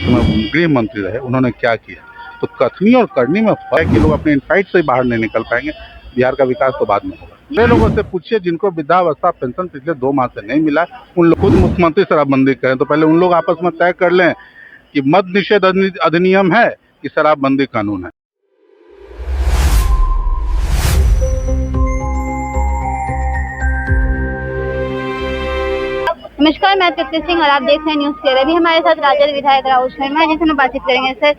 समय गृह मंत्री रहे, उन्होंने क्या किया। तो कथनी और करनी में फर्क है कि लोग अपने इनफाइट से बाहर नहीं निकल पाएंगे। बिहार का विकास तो बाद में होगा। वे लोगों से पूछिए जिनको वृद्धावस्था पेंशन पिछले 2 माह से नहीं मिला, उन लोग खुद मुख्यमंत्री शराबबंदी करें तो पहले उन लोग आपस में तय कर लें कि मद निषेध अधिनियम है कि शराबबंदी कानून है। नमस्कार, मैं तृप्ति सिंह और आप देख रहे हैं न्यूज़ केयर। अभी हमारे साथ राजद विधायक राहुल शर्मा जिनसे हम बातचीत करेंगे। सर,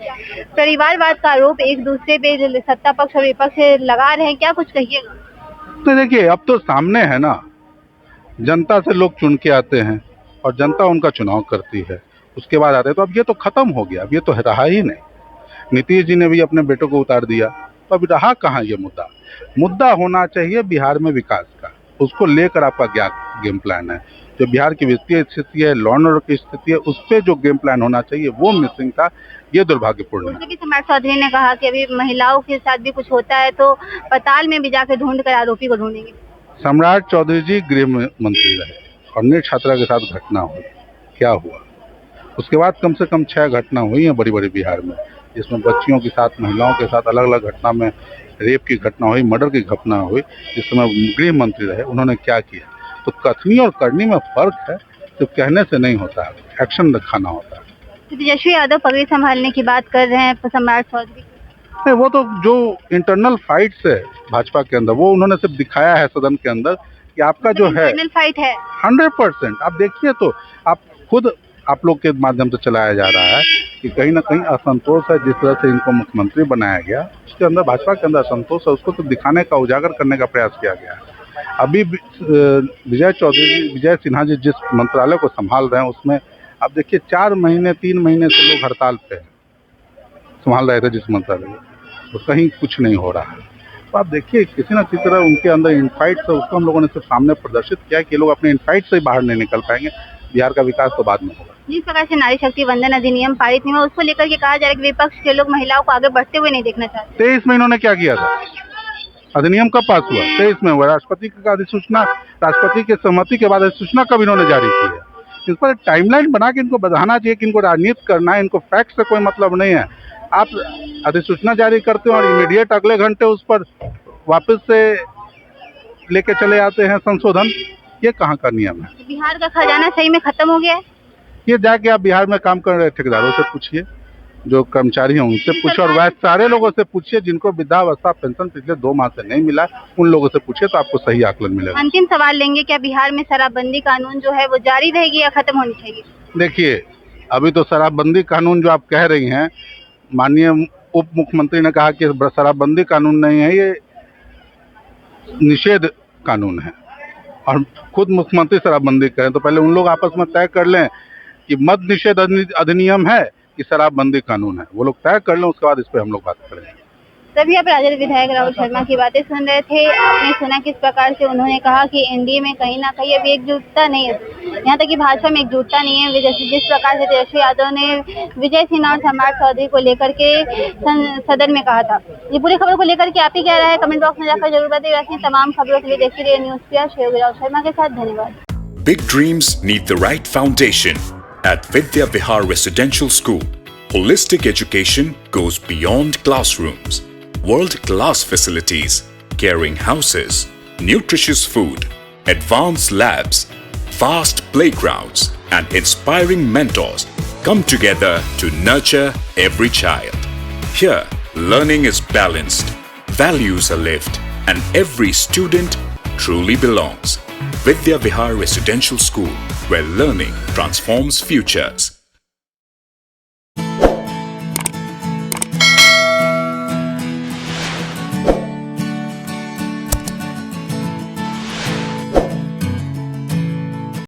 परिवारवाद का आरोप एक दूसरे पे सत्ता पक्ष और विपक्ष लगा रहे हैं, क्या कुछ कहिएगा? तो देखिए, अब तो सामने है ना, जनता से लोग चुन के आते हैं और जनता उनका चुनाव करती है, उसके बाद आते हैं। तो अब ये तो खत्म हो गया, अब ये तो रहा ही नहीं। नीतीश जी ने भी अपने बेटों को उतार दिया, तो अब रहा कहाँ ये मुद्दा होना चाहिए बिहार में विकास का। उसको लेकर आपका क्या गेम प्लान है? जो बिहार की वित्तीय स्थिति है, लॉ एंड ऑर्डर की स्थिति है, उस पर जो गेम प्लान होना चाहिए वो मिसिंग था। ये दुर्भाग्यपूर्ण है। सम्राट चौधरी ने कहा कि अभी महिलाओं के साथ भी कुछ होता है तो पताल में भी जाकर ढूंढ कर आरोपी को ढूंढेंगे। सम्राट चौधरी जी गृह मंत्री रहे और नीट छात्रा के साथ घटना हुई, क्या हुआ? उसके बाद कम से कम 6 घटना हुई हैं बड़ी बड़ी बिहार में, जिसमें बच्चियों के साथ, महिलाओं के साथ अलग अलग घटना में रेप की घटना हुई, मर्डर की घटना हुई। जिस समय गृह मंत्री रहे, उन्होंने क्या किया। तो कथनी और करनी में फर्क है, तो कहने से नहीं होता है, एक्शन दिखाना होता है। तेजस्वी यादव पगड़ी संभालने की बात कर रहे हैं सम्राट चौधरी। वो तो जो इंटरनल फाइट्स है भाजपा के अंदर, वो उन्होंने सिर्फ दिखाया है सदन के अंदर कि आपका जो है इंटरनल फाइट है 100%। आप देखिए तो आप खुद आप लोग के माध्यम से चलाया जा रहा है कि कहीं ना कहीं असंतोष है जिस तरह से इनको मुख्यमंत्री बनाया गया। उसके अंदर भाजपा के अंदर असंतोष है, उसको तो दिखाने का, उजागर करने का प्रयास किया गया है। अभी विजय सिन्हा जी जिस मंत्रालय को संभाल रहे हैं, उसमें आप देखिए 4 महीने 3 महीने से लोग हड़ताल पे संभाल रहे थे जिस मंत्रालय में, तो कहीं कुछ नहीं हो रहा है। तो आप देखिए किसी न किसी तरह उनके अंदर इनफाइट है, उसको हम लोगों ने सिर्फ सामने प्रदर्शित किया कि लोग अपने इनफाइट से बाहर नहीं निकल पाएंगे। बिहार का विकास तो बाद में होगा। जिस प्रकार से नारी शक्ति वंदन अधिनियम पारित हुआ, उसको लेकर के कहा जा रहा है कि विपक्ष के लोग महिलाओं को आगे बढ़ते हुए नहीं देखना चाहते। 23 में इन्होंने क्या किया था? अधिनियम कब पास हुआ? 23 में हुआ। राष्ट्रपति का अधिसूचना, राष्ट्रपति के सहमति के बाद अधिसूचना कब इन्होंने जारी की है? इस पर टाइमलाइन बना के इनको बढ़ाना चाहिए कि इनको राजनीति करना है, इनको फैक्ट से कोई मतलब नहीं है। आप अधिसूचना जारी करते हो और इमीडिएट अगले घंटे उस पर वापस से लेके चले आते हैं संशोधन। ये कहाँ का नियम है? बिहार का खजाना सही में खत्म हो गया है। ये जाके आप बिहार में काम कर रहे ठेकेदारों से पूछिए, जो कर्मचारी हैं उनसे पूछिए, और वह सारे लोगों से पूछिए जिनको वृद्धावस्था पेंशन पिछले 2 माह से नहीं मिला, उन लोगों से पूछिए तो आपको सही आकलन मिलेगा। अंतिम सवाल लेंगे, क्या बिहार में शराबबंदी कानून जो है वो जारी रहेगी या खत्म होनी चाहिए? देखिए, अभी तो शराबबंदी कानून जो आप कह रही हैं, माननीय उप मुख्यमंत्री ने कहा कि शराबबंदी कानून नहीं है, ये निषेध कानून है, और खुद मुख्यमंत्री शराबबंदी करें तो पहले उन लोग आपस में तय कर लें कि मद निषेध अधिनियम है कि शराबबंदी कानून है। वो लोग तय कर लें, उसके बाद इस पर हम लोग बात करेंगे। तभी आप राजद विधायक राहुल शर्मा की बातें सुन रहे थे। आपने सुना किस प्रकार से उन्होंने कहा कि एनडीए में कहीं ना कहीं अभी एकजुटता नहीं है, यहाँ तक कि भाजपा में एकजुटता नहीं है। जिस प्रकार से तेजस्वी यादव ने विजय सिन्हा और सम्राट चौधरी को लेकर के सदन में कहा था। ये पूरी खबर को लेकर के आप ही क्या राय है, कमेंट बॉक्स में जाकर जरूर बताइए। ऐसी तमाम खबरों के लिए देखते रहिए न्यूज़ केयर। राहुल शर्मा के साथ धन्यवाद। Big dreams need the right foundation. At Vidya Vihar Residential School, holistic education goes beyond classrooms. World-class facilities, caring houses, nutritious food, advanced labs, vast playgrounds, and inspiring mentors come together to nurture every child. Here, learning is balanced, values are lived, and every student truly belongs. Vidya Vihar Residential School, where learning transforms futures.